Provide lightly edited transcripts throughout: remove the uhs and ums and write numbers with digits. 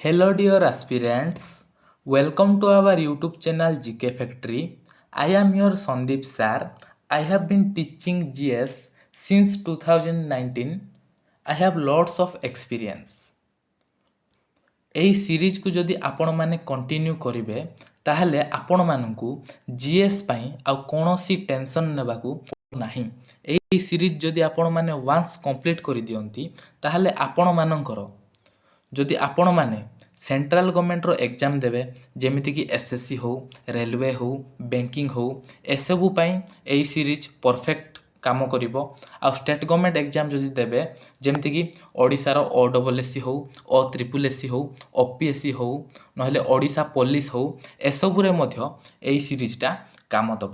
Hello, dear aspirants. Welcome to our YouTube channel GK Factory. I am your Sandeep sir. I have been teaching GS since 2019. I have lots of experience. ଏହି ସିରିଜକୁ ଯଦି ଆପଣମାନେ continue କରିବେ ତାହେଲେ ଆପଣମାନଙ୍କୁ GS ପାଇଁ ଆଉ କୌଣସି ଟେନସନ୍ ନେବାକୁ ନାହିଁ। ଏହି ସିରିଜ ଯଦି ଆପଣମାନେ ୱାନ୍ସ କମ୍ପ୍ଲିଟ୍ କରିଦିଅନ୍ତି ତାହେଲେ ଆପଣମାନଙ୍କର ଯଦି ଆପଣମାନେ ସେଣ୍ଟ୍ରାଲ ଗଭର୍ଣ୍ଣମେଣ୍ଟର ଏକ୍ଜାମ ଦେବେ ଯେମିତିକି ଏସ୍ଏସ୍ସି ହେଉ ରେଲୱେ ହେଉ ବ୍ୟାଙ୍କିଙ୍ଗ ହେଉ ଏସବୁ ପାଇଁ ଏହି ସିରିଜ ପରଫେକ୍ଟ କାମ କରିବ। ଆଉ ଷ୍ଟେଟ୍ ଗଭର୍ଣ୍ଣମେଣ୍ଟ ଏକ୍ଜାମ ଯଦି ଦେବେ ଯେମିତିକି ଓଡ଼ିଶାର OSSC ହେଉ OSSC ହେଉ OPSC ହେଉ ନହେଲେ ଓଡ଼ିଶା ପୋଲିସ ହେଉ ଏସବୁରେ ମଧ୍ୟ ଏହି ସିରିଜଟା କାମ ଦେବ।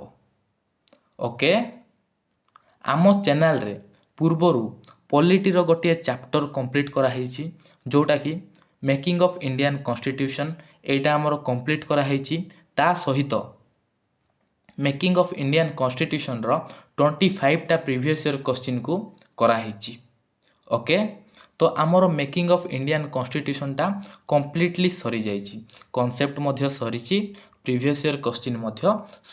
ଓକେ, ଆମ ଚ୍ୟାନେଲରେ ପୂର୍ବରୁ ପଲିଟିର ଗୋଟିଏ ଚାପ୍ଟର କମ୍ପ୍ଲିଟ୍ କରାହେଇଛି ଯେଉଁଟାକି ମେକିଂ ଅଫ୍ ଇଣ୍ଡିଆନ୍ କନଷ୍ଟିଟ୍ୟୁସନ୍। ଏଇଟା ଆମର କମ୍ପ୍ଲିଟ୍ କରାହେଇଛି। ତା ସହିତ ମେକିଂ ଅଫ୍ ଇଣ୍ଡିଆନ୍ କନଷ୍ଟିଟ୍ୟୁସନ୍ର 25ଟା ପ୍ରିଭିୟସ୍ ଇୟର୍ କୋଶ୍ଚିନ୍କୁ କରାହେଇଛି। ଓକେ, ତ ଆମର ମେକିଂ ଅଫ୍ ଇଣ୍ଡିଆନ୍ କନଷ୍ଟିଟ୍ୟୁସନ୍ଟା କମ୍ପ୍ଲିଟଲି ସରିଯାଇଛି। କନସେପ୍ଟ ମଧ୍ୟ ସରିଛି, ପ୍ରିଭିୟସ୍ ଇୟର୍ କୋଶ୍ଚିନ୍ ମଧ୍ୟ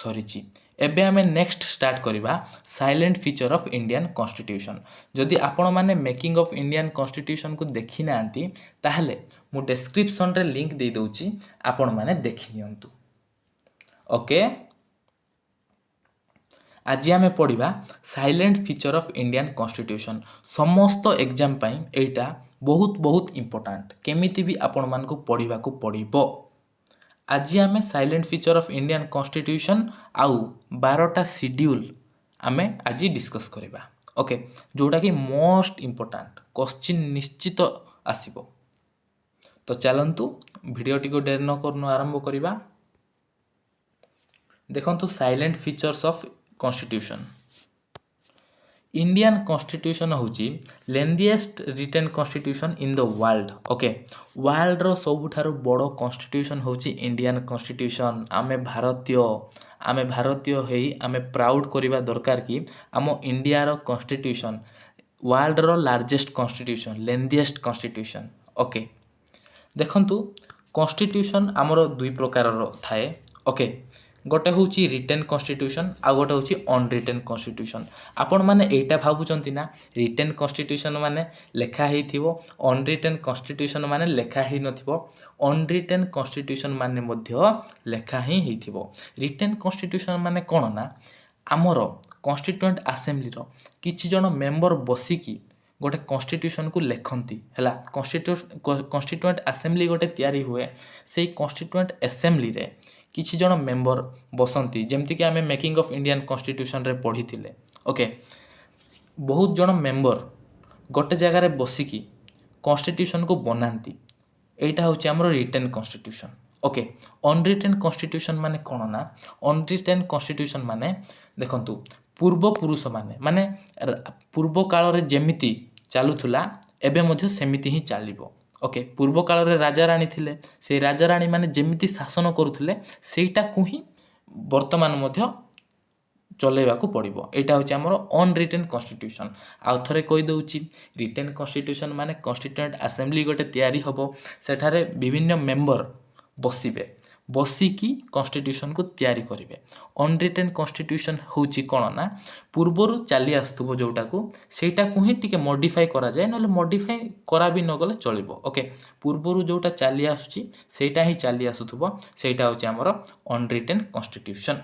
ସରିଛି। ଏବେ ଆମେ ନେକ୍ସଟ ଷ୍ଟାର୍ଟ କରିବା salient feature of Indian constitution. ଯଦି ଆପଣମାନେ ମେକିଂ ଅଫ୍ ଇଣ୍ଡିଆନ୍ କନଷ୍ଟିଟ୍ୟୁସନ୍କୁ ଦେଖି ନାହାନ୍ତି ତାହେଲେ ମୁଁ ଡେସ୍କ୍ରିପ୍ସନ୍ରେ ଲିଙ୍କ୍ ଦେଇଦେଉଛି, ଆପଣମାନେ ଦେଖିନିଅନ୍ତୁ। ଓକେ, ଆଜି ଆମେ ପଢ଼ିବା silent feature of Indian constitution. ସମସ୍ତ ଏକ୍ଜାମ ପାଇଁ ଏଇଟା ବହୁତ ଇମ୍ପୋର୍ଟାଣ୍ଟ, କେମିତି ବି ଆପଣମାନଙ୍କୁ ପଢ଼ିବାକୁ ପଡ଼ିବ। ଆଜି ଆମେ silent feature of Indian constitution ଆଉ 12ଟା ସିଡ୍ୟୁଲ୍ ଆମେ ଆଜି ଡିସ୍କସ୍ କରିବା। ଓକେ, ଯେଉଁଟାକି ମୋଷ୍ଟ ଇମ୍ପୋର୍ଟାଣ୍ଟ କୋଶ୍ଚିନ୍ ନିଶ୍ଚିତ ଆସିବ। ତ ଚାଲନ୍ତୁ ଭିଡ଼ିଓଟିକୁ ଡେରି ନ କରୁନୁ ଆରମ୍ଭ କରିବା। ଦେଖନ୍ତୁ salient features of constitution. Indian constitution ହେଉଛି lengthiest written constitution in the world. Okay, ୱାର୍ଲଡର ସବୁଠାରୁ ବଡ଼ କନଷ୍ଟିଟ୍ୟୁସନ୍ ହେଉଛି ଇଣ୍ଡିଆନ୍ କନଷ୍ଟିଟ୍ୟୁସନ୍। ଆମେ ଭାରତୀୟ ହେଇ ଆମେ ପ୍ରାଉଡ଼ କରିବା ଦରକାର କି ଆମ ଇଣ୍ଡିଆର କନଷ୍ଟିଟ୍ୟୁସନ୍ ୱାର୍ଲଡର largest constitution, lengthiest constitution. Okay, ଦେଖନ୍ତୁ କନଷ୍ଟିଟ୍ୟୁସନ୍ ଆମର ଦୁଇ ପ୍ରକାରର ଥାଏ। ଓକେ, ଗୋଟେ ହେଉଛି ରିଟେନ୍ କନଷ୍ଟିଟ୍ୟୁସନ୍ ଆଉ ଗୋଟେ ହେଉଛି ଅନରିଟେନ୍ କନଷ୍ଟିଟ୍ୟୁସନ୍। ଆପଣମାନେ ଏଇଟା ଭାବୁଛନ୍ତି ନା ରିଟେନ୍ କନଷ୍ଟିଟ୍ୟୁସନ୍ ମାନେ ଲେଖା ହେଇଥିବ, ଅନରିଟେନ୍ କନଷ୍ଟିଟ୍ୟୁସନ୍ ମାନେ ଲେଖା ହେଇନଥିବ। ଅନରିଟେନ୍ କନଷ୍ଟିଟ୍ୟୁସନ୍ ମାନେ ମଧ୍ୟ ଲେଖା ହିଁ ହେଇଥିବ। ରିଟେନ୍ କନଷ୍ଟିଟ୍ୟୁସନ୍ ମାନେ କ'ଣ ନା ଆମର କନଷ୍ଟିଟ୍ୟୁଏଣ୍ଟ ଆସେମ୍ବଲିର କିଛି ଜଣ ମେମ୍ବର ବସିକି ଗୋଟେ କନଷ୍ଟିଟ୍ୟୁସନ୍କୁ ଲେଖନ୍ତି ହେଲା। କନଷ୍ଟିଟ୍ୟୁଏଣ୍ଟ ଆସେମ୍ବଲି ଗୋଟେ ତିଆରି ହୁଏ। ସେଇ କନଷ୍ଟିଟ୍ୟୁଏଣ୍ଟ ଆସେମ୍ବଲିରେ କିଛି ଜଣ ମେମ୍ବର ବସନ୍ତି, ଯେମିତିକି ଆମେ ମେକିଂ ଅଫ୍ ଇଣ୍ଡିଆନ୍ କନଷ୍ଟିଟ୍ୟୁସନ୍ରେ ପଢ଼ିଥିଲେ। ଓକେ, ବହୁତ ଜଣ ମେମ୍ବର ଗୋଟେ ଜାଗାରେ ବସିକି କନଷ୍ଟିଟ୍ୟୁସନ୍କୁ ବନାନ୍ତି। ଏଇଟା ହେଉଛି ଆମର ରିଟେନ୍ କନଷ୍ଟିଟ୍ୟୁସନ୍। ଓକେ, ଅନରିଟେନ୍ କନଷ୍ଟିଟ୍ୟୁସନ୍ ମାନେ କ'ଣ ନା ଅନରିଟେନ୍ କନଷ୍ଟିଟ୍ୟୁସନ୍ ମାନେ ଦେଖନ୍ତୁ ପୂର୍ବପୁରୁଷମାନେ ମାନେ ପୂର୍ବ କାଳରେ ଯେମିତି ଚାଲୁଥିଲା ଏବେ ମଧ୍ୟ ସେମିତି ହିଁ ଚାଲିବ। ଓକେ, ପୂର୍ବ କାଳରେ ରାଜାରାଣୀ ଥିଲେ, ସେଇ ରାଜାରାଣୀମାନେ ଯେମିତି ଶାସନ କରୁଥିଲେ ସେଇଟାକୁ ହିଁ ବର୍ତ୍ତମାନ ମଧ୍ୟ ଚଲେଇବାକୁ ପଡ଼ିବ। ଏଇଟା ହେଉଛି ଆମର ଅନରିଟେନ୍ କନଷ୍ଟିଟ୍ୟୁସନ୍। ଆଉ ଥରେ କହିଦେଉଛି, ରିଟେନ୍ କନଷ୍ଟିଟ୍ୟୁସନ୍ ମାନେ କନଷ୍ଟିଟ୍ୟୁଏଣ୍ଟ ଆସେମ୍ବଲି ଗୋଟେ ତିଆରି ହେବ, ସେଠାରେ ବିଭିନ୍ନ ମେମ୍ବର ବସିକି କନଷ୍ଟିଟ୍ୟୁସନ୍କୁ ତିଆରି କରିବେ। ଅନରିଟେନ୍ କନଷ୍ଟିଟ୍ୟୁସନ୍ ହେଉଛି କ'ଣ ନା ପୂର୍ବରୁ ଚାଲି ଆସୁଥିବ ଯେଉଁଟାକୁ ସେଇଟାକୁ ହିଁ ଟିକେ ମଡ଼ିଫାଏ କରାଯାଏ, ନହେଲେ ମଡ଼ିଫାଏ କରା ବି ନଗଲେ ଚଳିବ। ଓକେ, ପୂର୍ବରୁ ଯେଉଁଟା ଚାଲି ଆସୁଛି ସେଇଟା ହିଁ ଚାଲି ଆସୁଥିବ, ସେଇଟା ହେଉଛି ଆମର ଅନରିଟେନ୍ କନଷ୍ଟିଟ୍ୟୁସନ୍।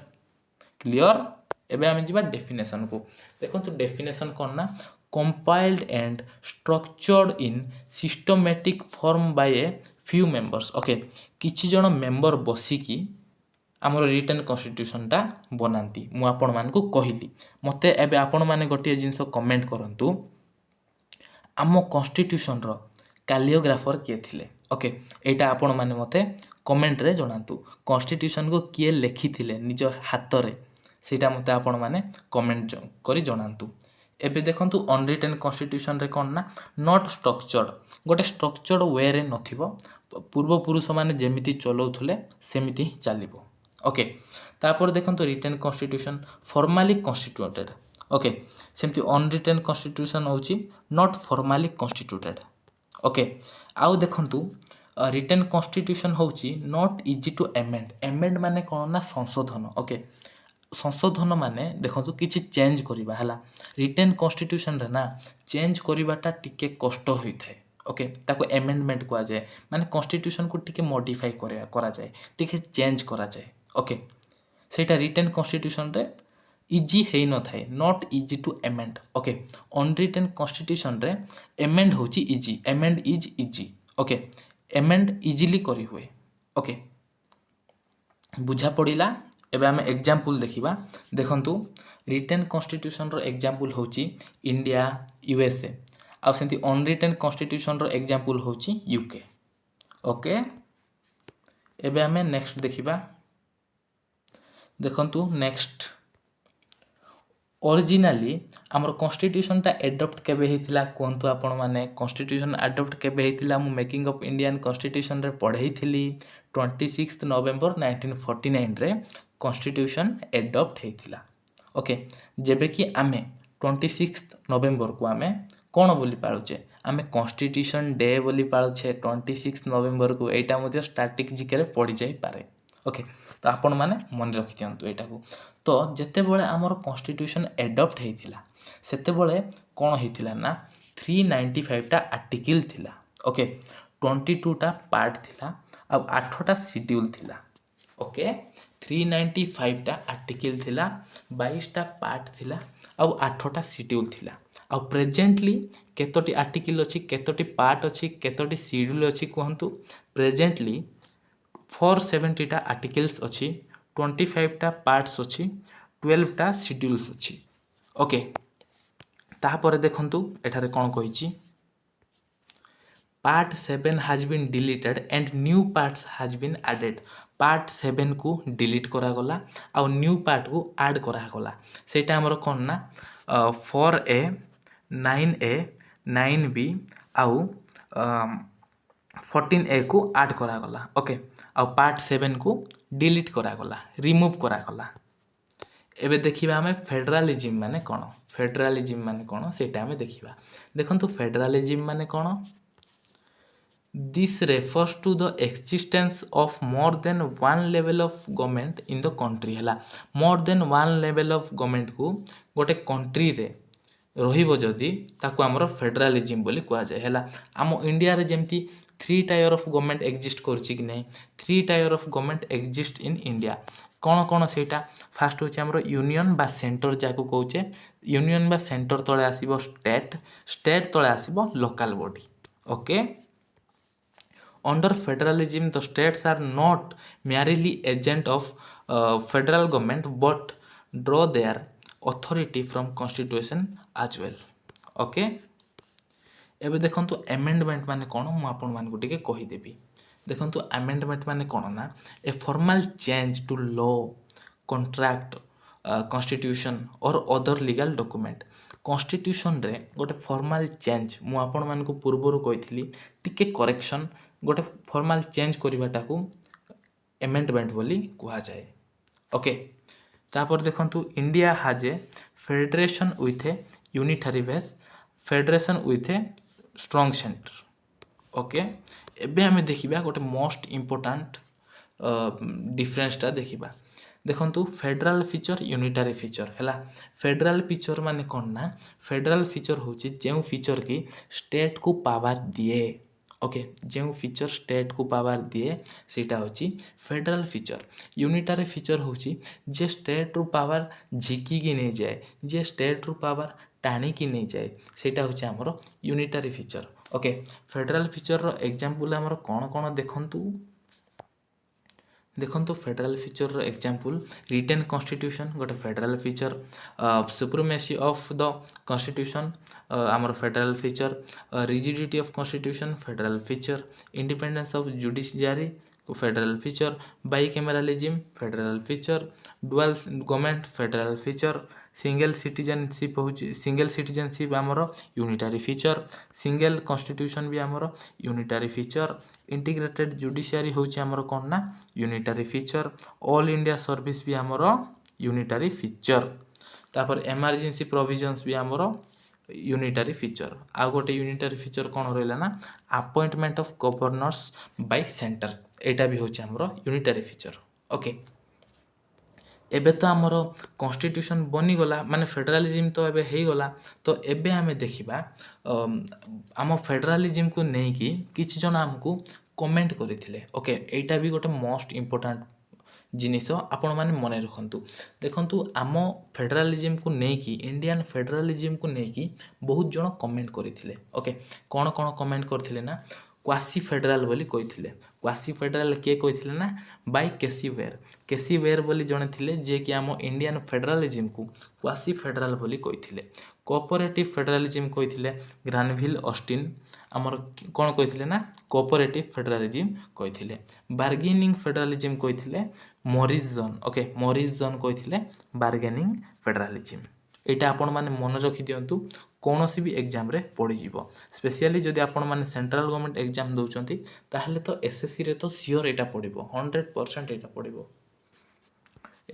କ୍ଲିଅର? ଏବେ ଆମେ ଯିବା ଡେଫିନେସନ୍କୁ। ଦେଖନ୍ତୁ ଡେଫିନେସନ୍ କ'ଣ ନା compiled and structured in systematic form by a few members. Okay, କିଛି ଜଣ ମେମ୍ବର ବସିକି ଆମର ରିଟେନ୍ କନଷ୍ଟିଟ୍ୟୁସନ୍ଟା ବନାନ୍ତି। ମୁଁ ଆପଣମାନଙ୍କୁ କହିଲି। ମୋତେ ଏବେ ଆପଣମାନେ ଗୋଟିଏ ଜିନିଷ କମେଣ୍ଟ କରନ୍ତୁ, ଆମ କନଷ୍ଟିଟ୍ୟୁସନ୍ର କାଲିଓଗ୍ରାଫର କିଏ ଥିଲେ? ଓକେ, ଏଇଟା ଆପଣମାନେ ମୋତେ କମେଣ୍ଟରେ ଜଣାନ୍ତୁ। କନଷ୍ଟିଟ୍ୟୁସନ୍କୁ କିଏ ଲେଖିଥିଲେ ନିଜ ହାତରେ ସେଇଟା ମୋତେ ଆପଣମାନେ କମେଣ୍ଟ କରି ଜଣାନ୍ତୁ। ଏବେ ଦେଖନ୍ତୁ ଅନରିଟେନ୍ କନଷ୍ଟିଟ୍ୟୁସନ୍ରେ କ'ଣ ନା ନଟ୍ ଷ୍ଟ୍ରକ୍ଚର୍ଡ, ଗୋଟେ ଷ୍ଟ୍ରକ୍ଚର୍ଡ ୱେରେ ନଥିବ। ପୂର୍ବପୁରୁଷମାନେ ଯେମିତି ଚଲାଉଥିଲେ ସେମିତି ହିଁ ଚାଲିବ। ଓକେ, ତାପରେ ଦେଖନ୍ତୁ written constitution formally constituted. Okay, ସେମିତି ଅନରିଟେନ୍ କନଷ୍ଟିଟ୍ୟୁସନ୍ ହେଉଛି ନଟ୍ ଫର୍ମାଲି କନଷ୍ଟିଟ୍ୟୁଟେଡ୍। ଓକେ, ଆଉ ଦେଖନ୍ତୁ रिटेन कन्स्टिट्यूशन होची not easy to amend. Amend माने कौन ना संशोधन। ओके, संशोधन माने देखो किसी चेंज करवा है। रिटेन कन्स्टिट्यूशन रे ना चेंज करवाटा टिके कष्ट होता है। ओके, ताको एमेंडमेंट कह जाए, माने कन्स्टिट्यूशन को टिके मॉडिफाई करा जाए, टिके चेंज करा जाए। ओके, सेटा रिटेन कन्स्टिट्यूशन रे इजी है न थाए, not easy to amend. Okay, unwritten constitution रे एमेंड होची easy, amend is easy. Okay, amend easily करी हुए। ओके, बुझा पड़ा। एबे आम एग्जाम्पल देखा। देखंतु रिटेन कन्स्टिट्यूशन रो एग्जाम्पल होची इंडिया, यूएसए। आ सेमती अनरिटेन कन्स्टिट्यूशन रो एग्जाम्पल होची यूके। ओके, एबे आम नेक्स्ट देखा। देखंतु नेक्स्ट ओरिजिनाली आमर कन्स्टिट्यूशनटा एडप्ट केबे हेतिला कहतु आपण माने। कन्स्टिट्यूशन एडप्ट केबे हेतिला मु मेकिंग ऑफ इंडियन कन्स्टिट्यूशन रे पढ़ेइथिली 26 नवेम्बर 1949 रे कन्स्टिट्यूशन एडप्ट हेतिला। ओके, जेबे कि आमे 26 नवेम्बर को आमे कौन बोली पालुचे, आमे कन्स्टिट्यूशन डे बोली पालुचे 26 नवेम्बर को। एटा मध्ये स्टैटिक जीके रे पढ़ी जाई पारे। ओके, तो आपण माने मन रखि दियंतु एटा को। तो जेते बेले आमर कन्स्टिट्यूशन एडप्ट हेतिला सेते बेले कौन हेतिला ना 395 टा आर्टिकल थिला। ओके, 22 टा पार्ट थिला आ 8 टा शेड्यूल थिला। ओके, 395 टा आर्टिकल थिला, 22 टा पार्ट थिला आ 8 टा शेड्यूल थिला। आ प्रेजेंटली केतोटी आर्टिकल अछि, केतोटी पार्ट अछि, केतोटी शेड्यूल अछि कहंतु। प्रेजेंटली 470 टा आर्टिकल्स अछि, 25 टा पार्ट्स अछि, 12 टा शेड्यूल्स अछि। ओके, तापर देखंतु एठारे कोन कहिछि, part 7 has been deleted and new parts has been added। Part 7 को डिलीट करा गला आ न्यू पार्ट को ऐड करा गला। सेटा हमर कोन ना 4A 9A 9B आउ 14A को ऐड करा गला। ओके, आ पार्ट 7 को डिलीट करा गला, रिमूव करा गला। एबे देखिबा हमें फेडरालिज्म माने कोन। फेडरालिज्म माने कोन सेटा हमें देखिबा। देखंतु फेडरालिज्म माने कोन, this refers to the existence of more than one level of government in the country। है more than one level of government को गोटे कंट्री रे रहिबो जदि ताको हमर फेडरालिज्म बोली कहा जाय। है आम इंडिया रे जेमती 3 टायर ऑफ गवर्नमेंट एग्जिस्ट करछि कि नै, 3 tyre of government exist in India. कौन कौन सेटा, फास्ट होछि हमर यूनियन बा सेंटर जाको कहउचे। यूनियन बा सेंटर तळे आसीबो स्टेट, स्टेट तळे आसीबो local body. Okay, under federalism the states are not merely agent of federal government but draw their authority from constitution as well। Okay, एबे देखंतु अमेंडमेंट माने कोन मु आपन मान को टिके कहि देबी। देखंतु अमेंडमेंट माने कोन ना a formal change to law, contract, constitution और अदर लीगल डॉक्यूमेंट। कॉन्स्टिट्यूशन रे गोटे फॉर्मल चेंज मु आपन मान को पूर्वरु कहितली टिके करेक्शन, गोटे फॉर्मल चेंज करवाटा को अमेंडमेंट बोली कहा जाए। ओके, तापर देखंतु India has a federation with A unitary base, federation with a strong centre. Okay, एबे हमें देखिबा गोटे मोस्ट इंपोर्टेंट डिफरेंसटा देखिबा। देखंतु फेडरल फीचर, यूनिटरी फीचर। है फेडरल फीचर माने कोन ना, फेडरल फीचर होची जेउ फीचर की स्टेट को पावर दिए। ओके, जेउ फीचर स्टेट को पावर दिए सेटा होची फेडरल फीचर। यूनिटरी फीचर होची जे स्टेट रू पावर झिकी की नहीं जाए, जे स्टेट रू पावर टाणी की नहीं जाए, सेटा होची हमरो unitary feature. Okay, federal feature रो एग्जांपल हमरो कोन कोन देखंतु। देखंतु फेडरल फीचर रो एग्जांपल रिटेन कॉन्स्टिट्यूशन गोटे federal feature, supremacy of the constitution आमर federal feature, rigidity of constitution federal feature, independence of judiciary federal feature, bicameralism federal feature, dual government federal feature, single citizenship होची, single citizenship आमर unitary feature, single constitution भी आमर unitary feature, integrated judiciary होची आमर कोन ना unitary feature, all India service भी आमर unitary feature. तापर इमरजेंसी प्रोविजंस भी आमर यूनिटारी फीचर आ गोटे यूनिटारी फीचर कौन रहा ना appointment of governors bye centre एटा भी होची हमरो यूनिटारी फीचर ओके एबे तो आमर कन्स्टिट्यूशन बनीगला माने फेडरालिज्म तो एबे गला तो एबे आमे देखिबा आम फेडरालिज्म को नेकी किछि जन हमकु कमेंट करथिले ओके एटा भी गोटे मोस्ट इंपोर्टेंट जिनिस आपण मैंने मन रखु देखु आम फेडरालिज्म को लेकिन इंडियन फेडरालिज्म को लेकिन बहुत जन कमेंट करते ओके कौन कौन कमेंट करते ना क्वासी फेडराल बोली कही क्वासी फेडराल किए कही ना बाय केसी वेयर बोली जड़े थे जे कि आम इंडियन फेडरालिज्म को क्वासी फेडराल बोली कही कोऑपरेटिव फेडरालिज्म कही ग्रानविल ऑस्टिन आमर कौन कही ना कोऑपरेटिव फेडरालिज्म कही बार्गेनिंग फेडरालिज्म कही Morris John okay Morris John कही बार्गेनिंग फेडरालिज्म यहाँ आपण मैंने मन रखी दिंतु कौन सी भी एग्जाम रे पड़ीज स्पेशली जदि आपण मैंने सेंट्रल गवर्नमेंट एग्जाम दौरान ताहले तो एसएससी रे तो सियोर यहाँ पड़ो 100% यहाँ पड़ो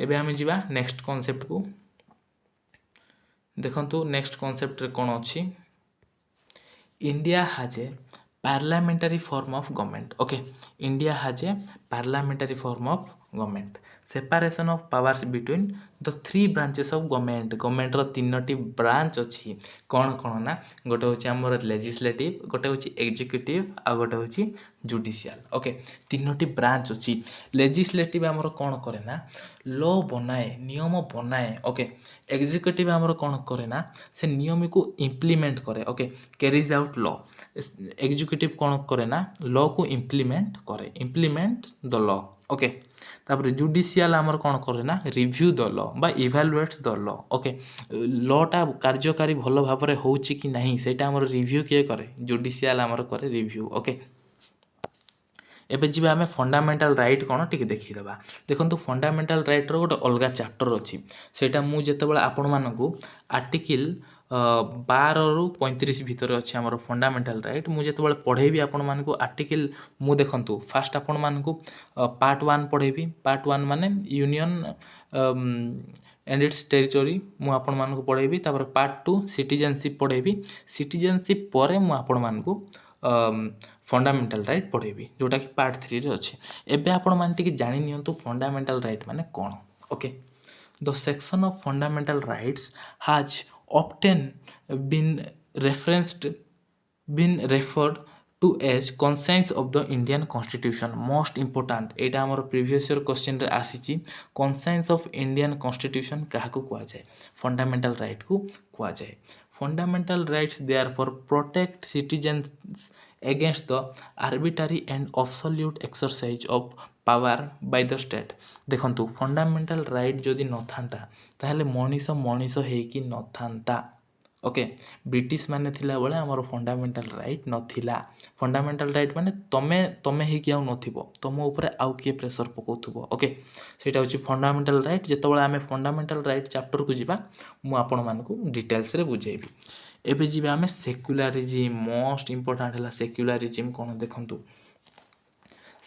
एबे आमे जिबा नेक्स्ट कॉन्सेप्ट को देखंतु नेक्स्ट कॉन्सेप्ट रे कौन अच्छी India has a parliamentary form of government okay India has a parliamentary form of government separation of powers between the three branches of government रो तीनोटी ब्रांच अच्छी कौन कौन ना गोटे हूँ आमर लेजिस्लेटिव गोटे हूँ एग्जीक्यूटिव आ गोटे हूँ जुडिशियल ओके तीनोटी ब्रांच अच्छी लेजिस्लेटिव आमर कौन करे ना लॉ बनाए नियम बनाए ओके एग्जीक्यूटिव आमर कौन करे ना से नियम को इम्प्लीमेंट करे okay carries out law executive कौन करे ना लॉ को इम्प्लीमेंट करे इम्प्लीमेंट द लॉ ओके तापर जुडिशियल आमर कौन करे ना रिव्यू द लॉ बा इभालुएट्स द लॉ ओके लॉटा कार्यकारी भल भाव में होउची कि नहीं सेटा आमर रिव्यू किए करे जुडिशियल आमर करे रिव्यू ओके एबे जीवा आमे फंडामेंटल राइट कौन टिके देखिदेबा देखंतु फंडामेंटल राइट रो गोटे अलगा चैप्टर अच्छी सेटा मु जेतेबेले आपण मानकू आर्टिकल 12 रु 35 भितर अच्छे आमर फंडामेंटल राइट मुझे पढ़ेबी आपण मानकू आर्टिकल मु देखंतु फास्ट आपण मानकू पार्ट 1 पढ़ेबी पार्ट 1 माने यूनियन एंड इट्स टेरिटोरी मु आपण मानकू पढ़ेबी तापर पार्ट 2 सिटीजनशिप पढ़ेबी सिटीजनशिप परे मु आपण मानकू फंडामेंटल राइट पढ़ेबी जोटा कि पार्ट 3 रे अच्छे एबे आपण मान टिके जानि नियंतु फंडामेंटल राइट माने कोन okay the section of fundamental rights has often been referred to as conscience of the Indian Constitution most important एटा हमर प्रीवियस ईयर क्वेश्चन रे आसीची conscience of Indian Constitution काहाकू कुआ जाय फंडामेंटल राइट को कुआ जाय fundamental rights therefore protect citizens against the arbitrary and absolute exercise of power by the state देखंतु fundamental right जदि न थांता ताहले मनीष मनीष हेकी न थांता ओके ब्रिटिश माने थिला बेले हमर फंडामेंटल राइट नथिला फंडामेंटल राइट माने तमे तमे हेकी आउ नथिबो तम ऊपर आउ के प्रेशर पकोथुबो ओके सेटा होची फंडामेंटल राइट जेतबेले आमे फंडामेंटल राइट चैप्टर को जिबा मु आपण मानकू डिटेल्स रे बुझेबी एबे जिबा आमे सेक्युलरिज्म मोस्ट इंपोर्टेंट हला सेक्युलरिज्म कोन देखंतु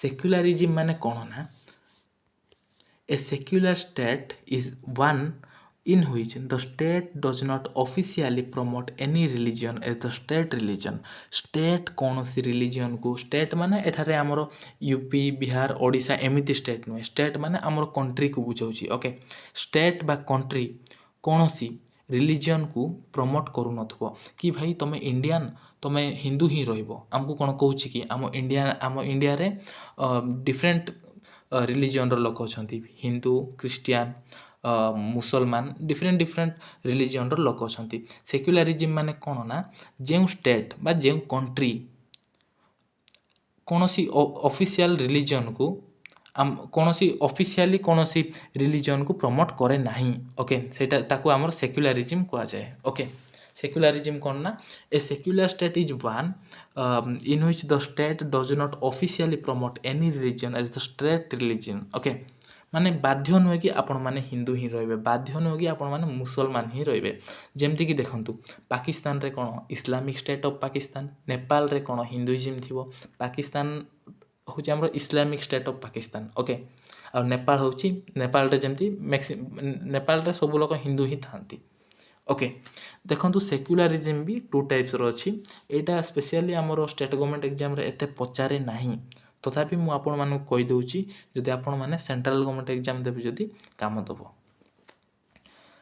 सेक्युलरिज्म माने कौन ना a secular state is one in which the state does not officially promote any religion as the state religion state कौन सी religion को state माने एठारे हमरो यूपी बिहार ओडिशा एमिति state नुए state माने हमरो कंट्री को बुझाउची ओके state बा कंट्री कौन सी रिलीजन को प्रमोट करू नथबो कि भाई तमे इंडियन तमे हिंदू ही रहइबो हमको कोन कहूची कि हम इंडिया रे डिफरेंट रिलीजन रो लोक अछंती हिंदू क्रिश्चियन मुसलमान डिफरेंट रिलीजन रो लोक अछंती सेक्युलरिज्म माने कोन ना जे स्टेट बा जे कंट्री कोनोसी ऑफिशियल रिलीजन को कोनोसी ऑफिशियली कोनोसी रिलीजन को प्रमोट करे नाही ओके सेटा ताको हमर सेक्युलरिज्म कुआ जाय ओके सेक्युलरिज्म कौन ना a secular state is one in which the state does not officially promote any religion as the state religion okay माने बाध्य नुहे कि आपण माने हिंदू ही रहिबे बाध्य नुहे कि आपण माने मुसलमान ही रहिबे जेमति कि देखंतु पाकिस्तान रे कोन Islamic state of Pakistan Nepal रे कोन हिंदुइज्म थिबो पाकिस्तान होची हमर Islamic state of Pakistan okay और नेपाल होची नेपाल रे जेमति नेपाल रे सब लोक हिंदू ही थांती ओके देखो सेक्युलारिज्म भी टू टाइप्स अच्छी यहाँ स्पेशली आमर स्टेट गवर्नमेंट एग्जाम रे एते पचारे नहीं तथापि मु आपण मानक कहि दउची जदि आपण माने सेंट्रल गवर्नमेंट एग्जाम देबे जदि काम दबो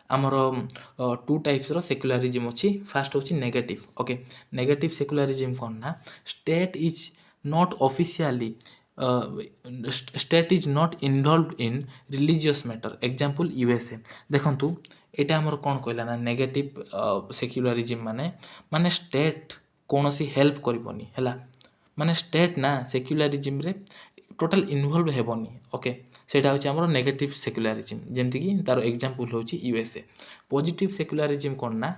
आमर टू टाइप्स रो सेक्युलारिज्म अच्छी फास्ट होची नेगेटिव ओके नेगेटिव सेक्युलारिज्म कौन ना state is not officially state is not involve in religious matter example USA देखंतु एटा हमर कोन कहला ना नेगेटिव सेक्युलारिज्म माने माने स्टेट कोनोसी हेल्प करबोनी हैला माने स्टेट ना सेक्युलारिज्म रे टोटल इनवॉल्व हेबोनी ओके सेटा होची हमर नेगेटिव सेक्युलारिज्म जेमति कि तार एग्जांपल होची यूएसए पॉजिटिव सेक्युलारिज्म कोन ना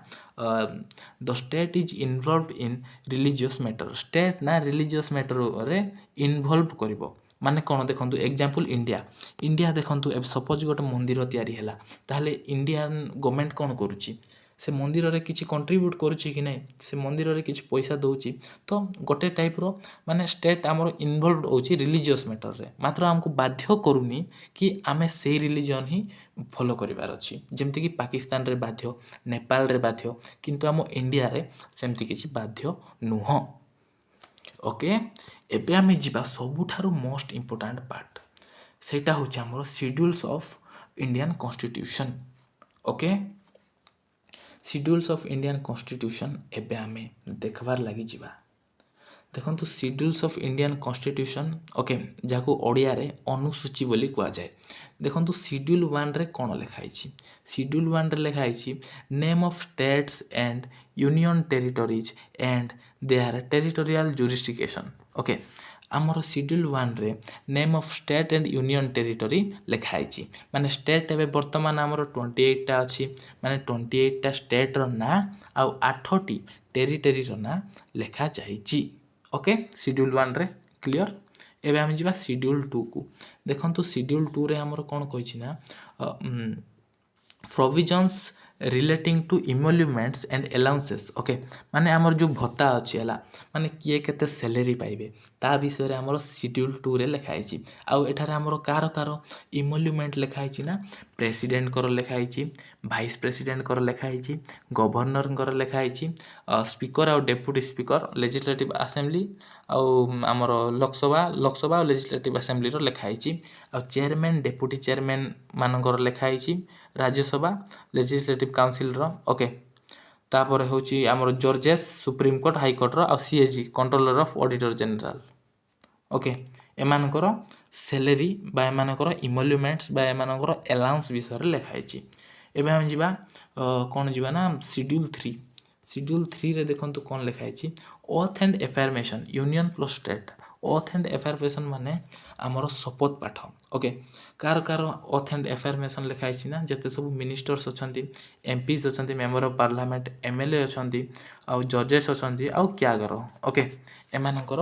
the state is involve in religious matter state ना रिलीजियस मैटर रे इनवॉल्व करिवो माने कोन देखंतु एग्जांपल इंडिया इंडिया देखंतु अब सपोज गोटे मंदिर तयारी हैला ताहले इंडियन गवर्नमेंट कोन करूची से मंदिर रे किछि कंट्रीब्यूट करूची कि नै से मंदिर रे किछि पैसा दउची तो गोटे टाइप रो माने स्टेट हमर इनवॉल्व होची रिलीजियस मैटर रे मात्र हमको बाध्य करूनी कि आमे से रिलीजन ही फॉलो करिवार अछि जेमति कि पाकिस्तान रे बाध्य नेपाल रे बाध्य किंतु हम इंडिया रे सेमति किछि बाध्य नुह ओके एबे आमे जिबा सबुठारु मोस्ट इंपोर्टेंट पार्ट सेटा होची हमर schedules of Indian constitution okay schedules of Indian constitution एबे आमे देखबार लागि जिबा देखंतु schedules of Indian constitution okay जाको ओडिया रे अनुसूची बोली कुआ जाए देखंतु शेड्यूल 1 रे कोन लिखाई छी शेड्यूल 1 रे लिखाई छी name of states and union territories and their territorial jurisdiction okay आमर शेड्यूल 1 रे name of state and union territory लिखाई छी माने स्टेट एबे वर्तमान आमर 28 टा अछि माने 28 टा स्टेट रो ना आ 8 टी टेरिटरी रो ना लिखा जाई छी ओके शेड्यूल 1 रे क्लियर एबे हम जिबा शेड्यूल 2 को देखंतु शेड्यूल 2 रे हमर कोन कहिछि ना provisions relating to emoluments and allowances okay माने हमर जो भत्ता अछि हला माने किए केते सैलरी पाइबे ता विषय रे हमर शेड्यूल 2 रे लिखाई छी आ एठारे हमर कार इमोल्यूमेंट लिखाई छी ना प्रेसिडेंट कर लिखाई छी वाइस प्रेसिडेंट कर लिखाई छी गवर्नर कर लिखाई छी स्पीकर और डेप्यूटी स्पीकर लेजिस्लेटिव असेंबली आमर लोकसभा और लेजिस्लेटिव असेंबली रो लिखाई छी आ चेयरमैन डेप्यूटी चेयरमैन मानकर लिखाई छी राज्यसभा लेजिस्लेटिव काउंसिल रो ओके तापर होची आमर judges supreme court high court रो आ CAG controller of auditor general okay एमानकर सैलरी बा एमानकर इमोल्यूमेंट्स बा एमानकर अलाउंस विषय रे लिखाई छी एबे हम जिबा कोन जिबा ना शेड्यूल 3 रे देखंतु कोन लिखाई छी oath and affirmation union plus state oath and affirmation माने हमर शपथ पाठ ओके कार ओथ एंड एफर्मेशन लिखाई छी ना जते सब मिनिस्टर्स अछंती एमपीज अछंती मेंबर ऑफ पार्लियामेंट एमएलए अछंती आ जजेस अछंती आ क्यागर ओके एमानकर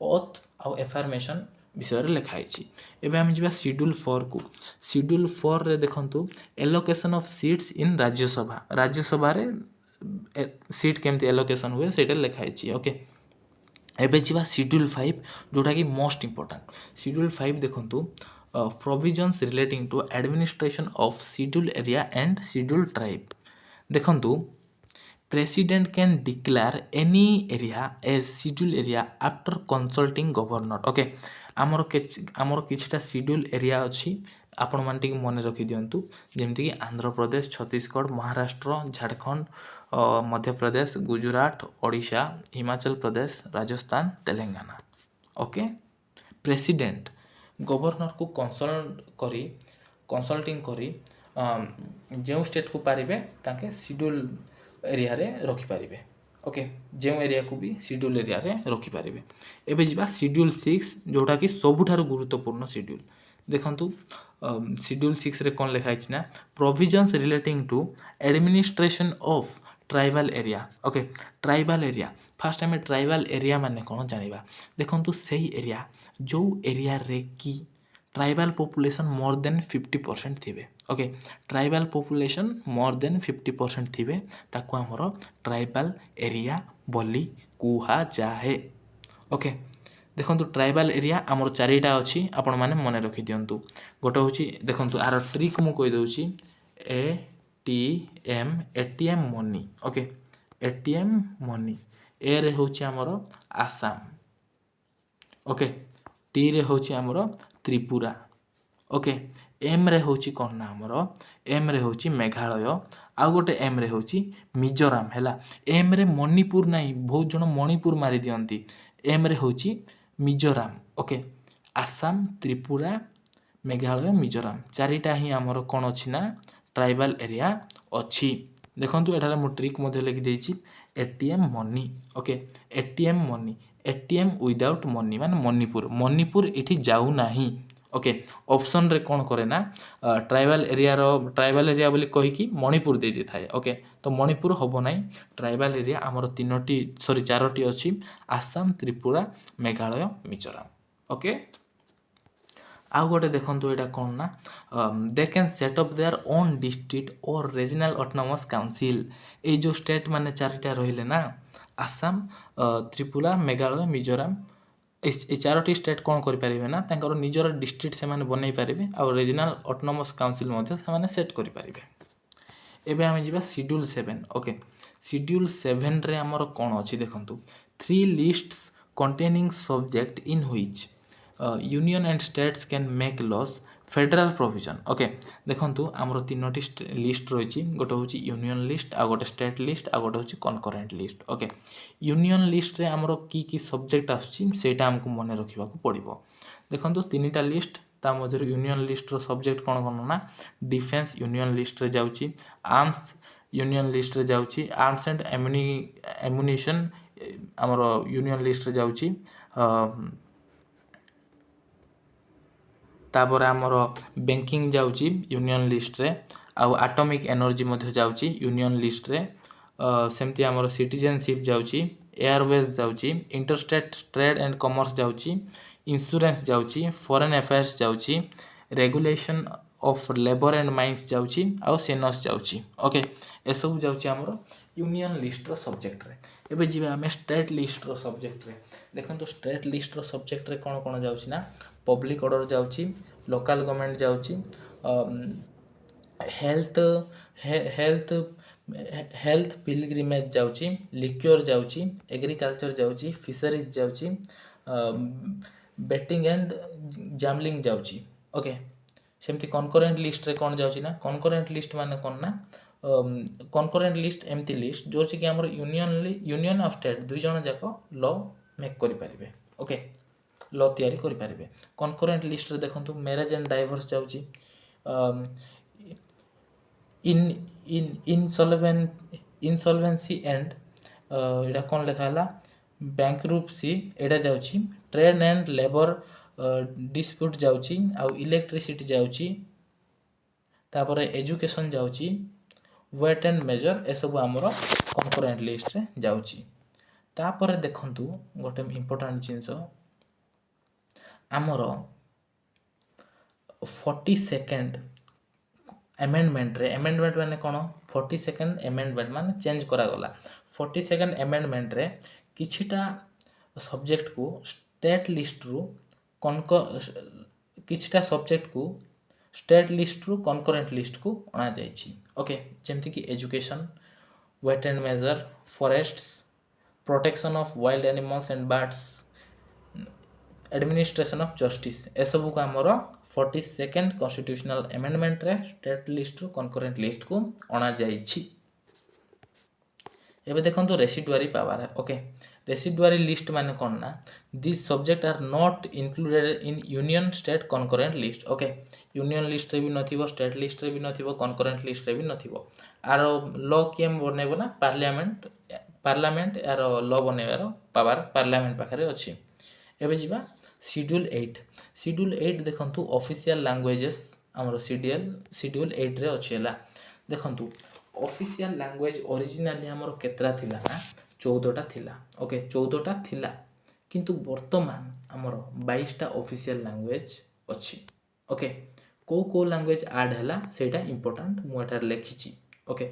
ओथ आ एफर्मेशन विषय रे लिखाई छी एबे हम जिबा शेड्यूल 4 को शेड्यूल 4 रे देखंतु allocation of seats in Rajya Sabha रे सीट केमती एलोकेशन हुए सेटा लिखाई छी ओके एबे जिबा शेड्यूल 5 जोटा कि मोस्ट इंपोर्टेंट शेड्यूल 5 देखंतु provisions relating to administration of schedule area and schedule tribe देखंतु president can declare any area as schedule area after consulting governor okay आमर किछटा शेड्यूल एरिया अछि आपण मान टिक मन रखि दियंतु जेमति कि Andhra Pradesh Chhattisgarh Maharashtra Jharkhand Madhya Pradesh Gujarat Odisha Himachal Pradesh Rajasthan Telangana okay president governor को कंसल्टिंग करी जो स्टेट को पारिबे ताके शेड्यूल एरिया रे रखि पारिबे ओके जो एरिया को भी शेड्यूल एरिया रे रखि पारिबे एबे जिबा शेड्यूल 6 जोटा कि सबुठारु गुरुत्वपूर्ण शेड्यूल देखंतु शेड्यूल 6 रे कोन लिखाइ छी ना provisions relating to administration of tribal area okay tribal area first हमें ट्राइबल एरिया माने कोन जानिबा देखंतु सेही एरिया जो एरिया रे की ट्राइबल पॉपुलेशन मोर देन 50% थिबे ओके ट्राइबल पॉपुलेशन मोर देन 50% थिबे ताको हमरो ट्राइबल एरिया बोली कुहा जाहे ओके देखंतु ट्राइबल एरिया हमर चारिटा अछि आपण माने मने रखि दियंतु गोटे होची देखंतु आर ट्रिक मु कहि दउची ATM ATM money okay ATM money ए रे होची हमर आसाम ओके टी रे होची हमर त्रिपुरा ओके एम रे होची कोन ना हमर एम रे होची मेघालय आ गोटे एम रे होची मिजोराम हैला एम रे मणिपुर नाही बहुत जण मणिपुर मारी दियंती एम रे होची मिजोराम ओके आसाम त्रिपुरा मेघालय मिजोराम चारिटा ही हमर कोन अछि ना ट्राइबल एरिया अछि देखंतु एठारे मो ट्रिक मध्ये लिखि देछि ATM money okay ATM money ATM without money माने मणिपुर इठी जाऊ नाही ओके ऑप्शन रे कोन करे ना ट्राइबल एरिया बोली कहि कि मणिपुर दे दे थाए ओके तो मणिपुर होबो नाही ट्राइबल एरिया हमर तीनोटी सॉरी चारोटी अछि आसाम त्रिपुरा मेघालय मिजोराम ओके आ गोटे देखंतु एटा कोन ना they can set up their own district और रीजनल ऑटोनोमस काउंसिल ए जो स्टेट माने चारिटा रहिले ना आसाम त्रिपुरा मेघालय मिजोराम ए चारोटी स्टेट कोन करि परिबे ना तांकर निजर डिस्ट्रिक्ट से माने बनै परिबे आ रीजनल ऑटोनोमस काउंसिल मध्ये से माने सेट करि परिबे एबे हम जिबा शेड्यूल 7 ओके शेड्यूल 7 रे हमर कोन अछि देखंतु 3 lists containing subject in which union and states can make laws federal provision okay देखंतु हमरो तीनोटी लिस्ट रहिछि गोटे होछि यूनियन लिस्ट आ गोटे स्टेट लिस्ट आ गोटे होछि concurrent list okay union list रे हमरो की सब्जेक्ट आछि सेटा हमकु मने रखिबा को पड़िबो देखंतु तीनटा लिस्ट ता मध्ये यूनियन लिस्ट रो सब्जेक्ट कोन कोन ना डिफेंस यूनियन लिस्ट रे जाउछि आर्म्स यूनियन लिस्ट रे जाउछि आर्म्स एंड एम्युनिशन हमरो यूनियन लिस्ट रे जाउछि तापर आमर बैंकिंग जाउची यूनियन लिस्ट रे आ एटॉमिक एनर्जी मध्ये जाउची यूनियन लिस्ट रे सेमती आमर सिटीजनशिप जाउची एयरवेज जाउची इंटरस्टेट ट्रेड एंड कॉमर्स जाउची इंश्योरेंस जाउची फॉरेन अफेयर्स जाउची regulation of labour and mines जाउची आ सेनस जाउची ओके ए सब जाउची आमर यूनियन लिस्ट रो सब्जेक्ट रे एबे जिबे हमें स्टेट लिस्ट रो सब्जेक्ट रे देखंतु स्टेट लिस्ट रो सब्जेक्ट रे कोन कोन जाउची ना पब्लिक ऑर्डर जाउची लोकल गवर्नमेंट जाउची हेल्थ हेल्थ हेल्थ पिलग्रिमेज जाउची लिक्योर जाउची एग्रीकल्चर जाउची फिशरीज जाउची बेटिंग एंड गैम्बलिंग जाउची ओके सेमती कनकरेंट लिस्ट रे कोन जाउची ना कनकरेंट लिस्ट माने कोन ना कनकरेंट लिस्ट एमती लिस्ट जो कि हमर यूनियन ऑफ स्टेट दुई जण जाको लॉ मेक करि परिबे ओके लॉ तयारी करि परिबे कनकरेंट लिस्ट रे देखंतु मैरिज एंड डाइवोर्स जाउची इनसॉल्वेंसी एंड एटा कोन लेखा हला बैंकरप्सी एटा जाउची ट्रेड एंड लेबर डिस्प्यूट जाउची आ इलेक्ट्रिसिटी जाउची तापर एजुकेशन जाउची वेट एंड मेजर ए सब हमरो कनकरेंट लिस्ट रे जाउची तापर देखंतु गोटे इंपोर्टेंट जिंस हमरो 42nd अमेंडमेंट रे अमेंडमेंट माने कोन 42nd अमेंडमेंट माने चेंज करा गला 42nd अमेंडमेंट रे किछिटा सब्जेक्ट को स्टेट लिस्ट रु किछिटा सब्जेक्ट को स्टेट लिस्ट रु कनकरेंट लिस्ट को आना जाइछि ओके जेमति कि education weight and measure forests protection of wild animals and birds administration of justice ए सब को हमरो 42nd कॉन्स्टिट्यूशनल अमेंडमेंट रे स्टेट लिस्ट रु कनकरेंट लिस्ट को आना जाइछि एबे देखंतु residuary power okay residuary list माने कोन ना this subject are not included in union state concurrent list okay union list रे भी नथिबो स्टेट लिस्ट रे भी नथिबो कनकरेंट लिस्ट रे भी नथिबो आर लॉ केम बनेबो ना पार्लियामेंट यार लॉ बनेबार पावर पार्लियामेंट पाखरे अछि एबे जिबा शेड्यूल 8 देखंतु ऑफिशियल लैंग्वेजेस हमर शेड्यूल 8 रे अछि हला देखंतु ऑफिशियल लैंग्वेज ओरिजिनली हमर केतरा थिला ना 14 टा थिला ओके 14 टा थिला किंतु वर्तमान हमर 22 टा ऑफिशियल लैंग्वेज अछि ओके को लैंग्वेज ऐड हला सेटा इंपोर्टेंट मु एटा लेखिछि ओके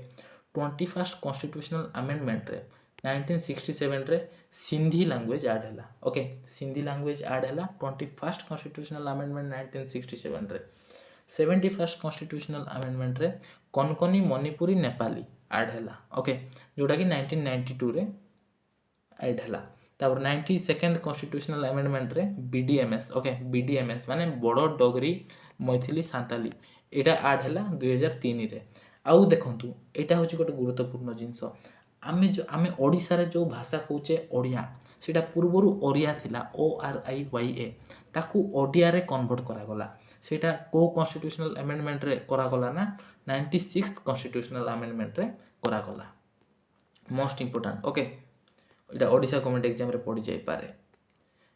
21st कॉन्स्टिट्यूशनल अमेंडमेंट रे 1967 रे सिंधी लैंग्वेज ऐड हला ओके सिंधी लैंग्वेज ऐड हला 21st कॉन्स्टिट्यूशनल अमेंडमेंट 1967 रे 71st कॉन्स्टिट्यूशनल अमेंडमेंट रे कोंकणी मणिपुरी नेपाली ऐड है ओके जोटा कि 1992 रे ऐड है तापर 92nd कॉन्स्टिट्यूशनल अमेंडमेंट रे बीडीएमएस ओके बीडीएमएस माने बड़ डोगरी मैथिली सांताली एटा ऐड है 2003 रे आउ देखंतु एटा होची गोटे गुरुत्वपूर्ण जिंस आमे ओडिसा रे जो भाषा कहूचे ओडिया सेटा पूर्वरु ओरिया थिला ORIYA ताकू ओडिया रे कन्वर्ट करा गला सेटा को कॉन्स्टिट्यूशनल अमेंडमेंट रे करा गला ना 96th कॉन्स्टिट्यूशनल अमेंडमेंट रे करा गला मोस्ट इंपोर्टेंट ओके इटा ओडिशा गवर्नमेंट एग्जाम रे पड़ी जाई पारे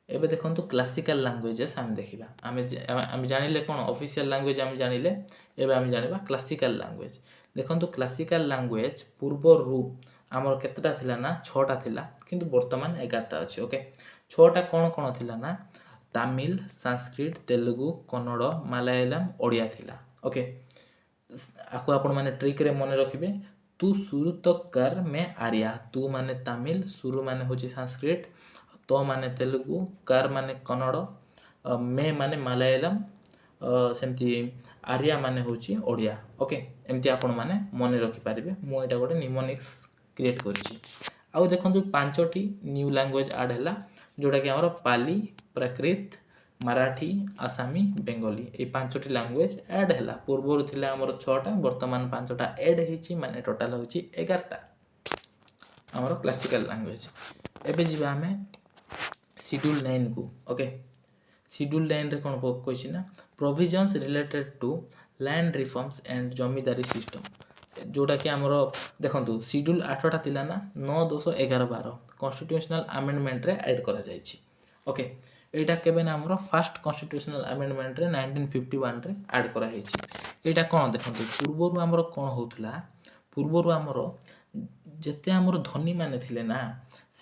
एबे देखंतु क्लासिकल लैंग्वेजेस हम देखिबा आमे जानिले कोन ऑफिशियल लैंग्वेज आमे जानिले एबे आमे जानिबा क्लासिकल लैंग्वेज देखंतु क्लासिकल लैंग्वेज पूर्वरु हमर केतटा थिला ना 6टा थिला किंतु वर्तमान 11टा अछि ओके 6टा कोन थिला ना तमिल संस्कृत तेलुगु कन्नड़ मलयालम ओडिया थिला ओके आको आपण माने ट्रिक रे मने रखिबे तू शुरू तो कर मैं आर्या तू माने तमिल शुरू माने होची संस्कृत तो माने तेलुगु कर माने कन्नड़ मैं माने मलयालम सेमती आर्या माने होची ओडिया ओके एमती आपण माने मने रखि पारिबे मु एटा गोटे निमोनिक्स क्रिएट करछि आउ देखंतु पांचटी न्यू लैंग्वेज ऐड हैला जोटा कि हमर पाली प्राकृत मराठी आसामी बेंगली ए पांचटी लैंग्वेज ऐड हैला पूर्वरु थिला हमर 6टा वर्तमान 5टा ऐड हिची माने टोटल होची 11टा हमर क्लासिकल लैंग्वेज एबे जिबा हमें शेड्यूल 9 को ओके शेड्यूल 9 रे कोन कहछि ना provisions related to land reforms and zamindari system जोटा कि हमर देखंतु शेड्यूल 8टा थिला ना 9 10 11 12 कॉन्स्टिट्यूशनल अमेंडमेंट रे ऐड करा जायछि ओके एटा केबे ना हमर फर्स्ट कॉन्स्टिट्यूशनल अमेंडमेंट रे 1951 रे ऐड करा हेछि एटा कोन देखंतु पूर्वरु हमर कोन होतला पूर्वरु हमर जते हमर धनी माने थिले ना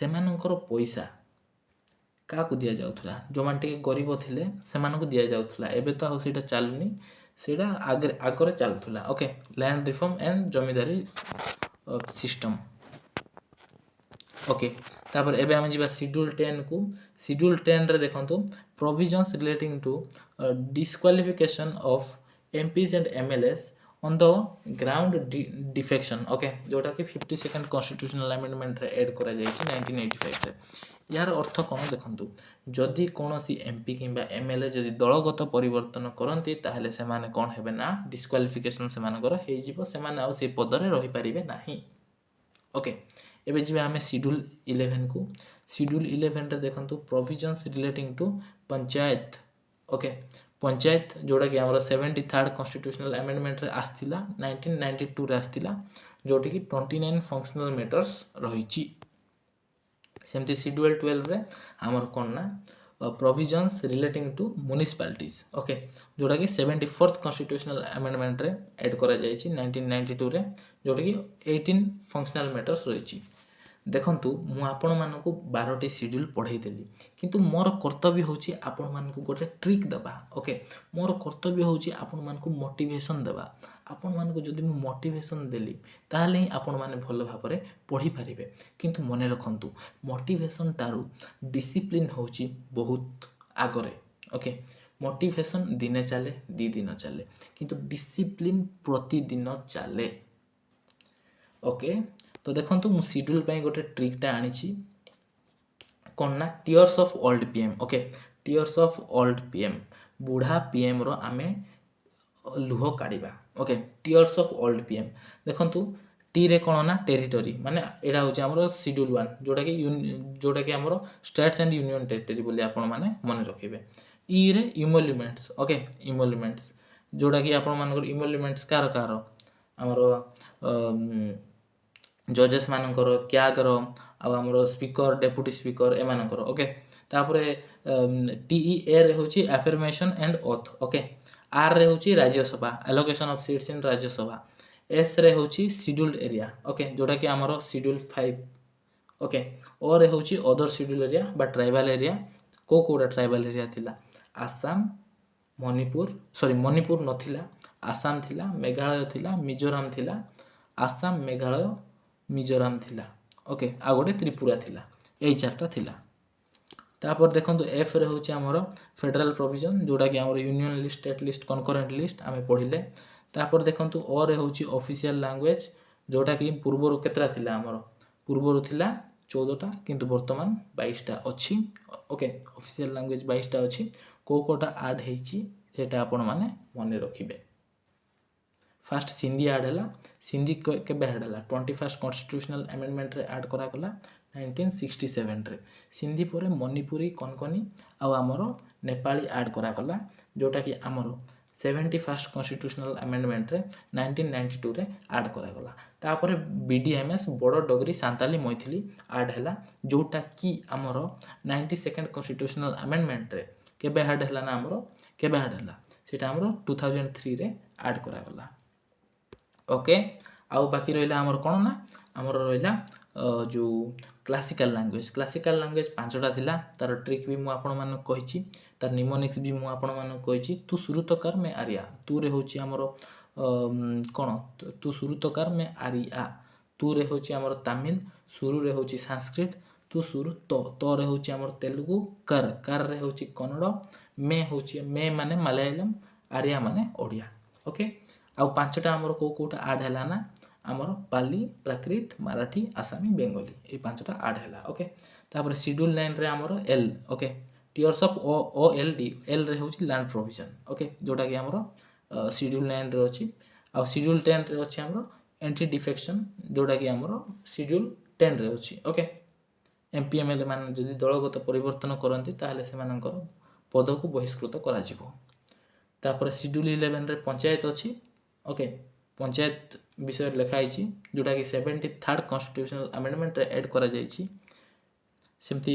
सेमानकर पैसा का को दिया जाउथला जो मानटे गरीब थिले सेमानको दिया जाउथला एबे तो आ सेटा चालुनी सेटा आगरे चालुथला okay land reform and zamindari system okay तापर एबे हम जिबा शेड्यूल 10 को शेड्यूल 10 रे देखंतु provisions relating to disqualification of MPs and MLAs on the ground defection okay जोटा कि 52nd कॉन्स्टिट्यूशनल अमेंडमेंट रे ऐड करा जायछि 1985 रे यार अर्थ कोन देखंतु जदि कोनोसी एमपी किंबा एमएलए जदि दलगत परिवर्तन करंती ताहले से माने कोन हेबे ना डिस्क्वालिफिकेशन से मानकर हे जिवो से माने आ से पद रे रहि परिबे नाही ओके एबे जिबे हमें शेड्यूल 11 को शेड्यूल 11 रे देखंतु provisions relating to panchayat okay panchayat जोड़ा कि हमर 73rd कॉन्स्टिट्यूशनल अमेंडमेंट रे आस्थिला 1992 रे आस्थिला जोटी कि 29 फंक्शनल मैटर्स रहिछि सेमती शेड्यूल 12 रे हमर कोन ना provisions relating to municipalities okay जोटा कि 74th कॉन्स्टिट्यूशनल अमेंडमेंट रे ऐड करा जायछि 1992 रे जोटा कि 18 फंक्शनल मैटर्स रहिछि देखंतु मु आपण मानकु 12टी शेड्यूल पढाई देली किंतु मोर कर्तव्य होची आपण मानकु गोटे ट्रिक दबा ओके मोर कर्तव्य होची आपण मानकु मोटिवेशन दबा आपण मानकु जदि मु मोटिवेशन देली ताहले आपण माने भलो भाबरे पढी पारिबे किंतु मने रखंतु मोटिवेशन तारु डिसिप्लिन होची बहुत आगरे ओके मोटिवेशन दिने चले 2 दिन चले किंतु डिसिप्लिन प्रतिदिन चले ओके तो देखंतु मु शेड्यूल पई गोटे ट्रिकटा आनिछि कोन ना tears of old PM okay tears of old PM बुढ़ा पीएम रो आमे लुह काढिबा okay tears of old PM देखंतु टी रे कोन ना टेरिटरी माने एडा होची हमरो शेड्यूल 1 जोटा कि हमरो स्टेट्स एंड यूनियन टेरिटरी बोली आपण माने मन रखिबे ई रे इमोल्युमेंट्स ओके इमोल्युमेंट्स जोटा कि आपण मानकर इमोल्युमेंट्स कार हमरो जजेस मानकर क्यागर आ हमरो स्पीकर डेप्यूटी स्पीकर ए मानकर ओके तापरे टीईए रे होची अफर्मेशन एंड ओथ ओके आर रे होची Rajya Sabha allocation of seats in Rajya Sabha एस रे होची शेड्यूल्ड एरिया ओके जोटा कि हमरो शेड्यूल 5 ओके ओ रे होची अदर शेड्यूल एरिया बा ट्राइबल एरिया कोडा ट्राइबल एरिया थिला आसाम मणिपुर नथिला आसाम थिला मेघालय थिला मिजोराम थिला आसाम मेघालय मिजोराम थिला ओके आ गोटे त्रिपुरा थिला ए चारटा थिला तापर देखंतु एफ रे होची हमरो फेडरल प्रोविजन जोटा कि हमरो union list state list concurrent list आमे पढिले तापर देखंतु अ रे होची ऑफिशियल लैंग्वेज जोटा कि पूर्वरु केतरा थिला हमर पूर्वरु थिला 14टा किंतु वर्तमान 22टा अछि ओके ऑफिशियल लैंग्वेज 22टा अछि कोटा ऐड हेची सेटा आपण माने मने रखिबे फास्ट सिंधी ऐड हैला सिंधी केबे ऐड हैला 21st कॉन्स्टिट्यूशनल अमेंडमेंट रे ऐड करा गला 1967 रे सिंधी परे मणिपुरी कोनकोनी आ हमर नेपाली ऐड करा गला जोटा कि हमर 71st कॉन्स्टिट्यूशनल अमेंडमेंट रे 1992 रे ऐड करा गला तापर बीडीएमएस बड़ डोगरी सांताली मैथिली ऐड हैला जोटा कि हमर 92nd कॉन्स्टिट्यूशनल अमेंडमेंट रे केबे ऐड हैला ना हमर केबे ऐड हैला सेटा हमर 2003 रे ऐड करा गला ओके आउ बाकी रहिला हमर कोन ना हमर रहिला जो क्लासिकल लैंग्वेज 5टा थिला तार ट्रिक भी मु आपण माने कहिची तार निमोनिक्स भी मु आपण माने कहिची तू श्रुतकार में आर्या तू रे होची हमर कोन तू श्रुतकार में आर्या तू रे होची हमर तमिल सुरु रे होची संस्कृत तू सुरु तो रे होची हमर तेलुगु कर रे होची कन्नड़ में माने मलयालम आर्या माने ओडिया ओके आउ 5टा हमर कोटा ऐड हैला ना हमर पाली प्राकृत मराठी आसामी बेंगली ए 5टा ऐड हैला ओके तापर शेड्यूल 9 रे हमर एल ओके टियर्स ऑफ ओ एल डी एल रे होची लैंड प्रोविजन ओके जोटा कि हमर शेड्यूल 9 रे अछि आ शेड्यूल 10 रे अछि हमर एंटी डिफेक्शन जोटा कि हमर शेड्यूल 10 रे अछि ओके एमपीएमएल मान जदि दलगत परिवर्तन करंती ताहले से मानकर पद को बहिष्कृत करा जिवो तापर शेड्यूल 11 रे पंचायत अछि ओके पंचायत विषय लिखा है जोटा कि 73rd कॉन्स्टिट्यूशनल अमेंडमेंट रे ऐड करा जायछि सेमती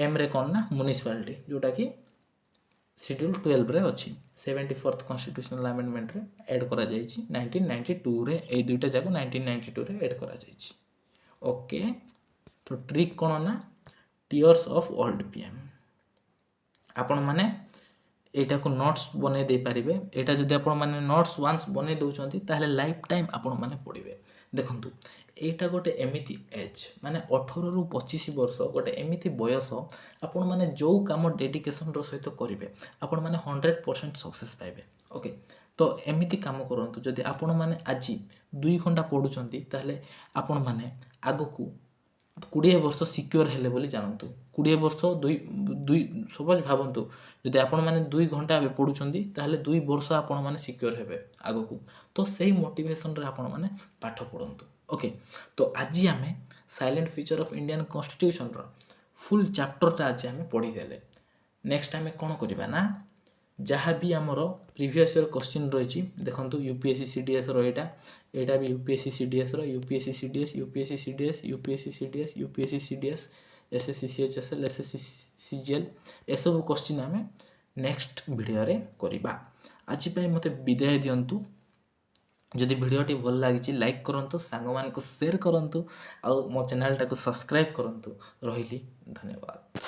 एम रे कोन ना म्युनिसिपैलिटी जोटा कि शेड्यूल 12 रे अछि 74th कॉन्स्टिट्यूशनल अमेंडमेंट रे ऐड करा जायछि 1992 रे ए दुइटा जाको 1992 रे ऐड करा जायछि ओके तो ट्रिक कोन ना टियर्स ऑफ ओल्ड पीएम आपण माने एटा को नोट्स बने दे पारिबे एटा जदि आपण माने नोट्स वंस बने दउचंती ताहले लाइफ टाइम आपण माने पढिबे देखंतु एटा गोटे एमिति एज माने 18 रु 25 वर्ष गोटे एमिति बयस आपण माने जो काम डेडिकेशन रो सहित करिवे आपण माने 100% सक्सेस पाइबे ओके तो एमिति काम करंतु जदि आपण माने आजि 2 घंटा पढुचंती ताहले आपण माने आगो को 20 वर्ष सिक्योर हेले बोली जानंतु 20 वर्ष दुई सपोज भाबंतु जदि आपण माने 2 घंटा बे पढुचंती ताहले 2 वर्ष आपण माने सिक्योर हेबे आगो को तो सेही मोटिवेशन रे आपण माने पाठ पढंतु ओके तो आज आमे silent feature of Indian constitution रो फुल चैप्टर ता आज आमे पढी देले नेक्स्ट आमे कोन करिबा ना जहाँ भी आमर प्रीवियस ईयर क्वेश्चन रही देखो यूपीएससी सीडीएस एटा भी UPSC CDS UPSC CDS UPSC CDS UPSC CDS UPSC CDS SSC CHSL SSC CGL ए सब क्वेश्चन आमे नेक्स्ट वीडियो रे करिबा आज पई मते विदाय दियंतु जदि वीडियोटी भल लागिछि लाइक करंतु सांग मान को शेयर करंतु आ मो चैनल टा को सब्सक्राइब करंतु रहिली धन्यवाद।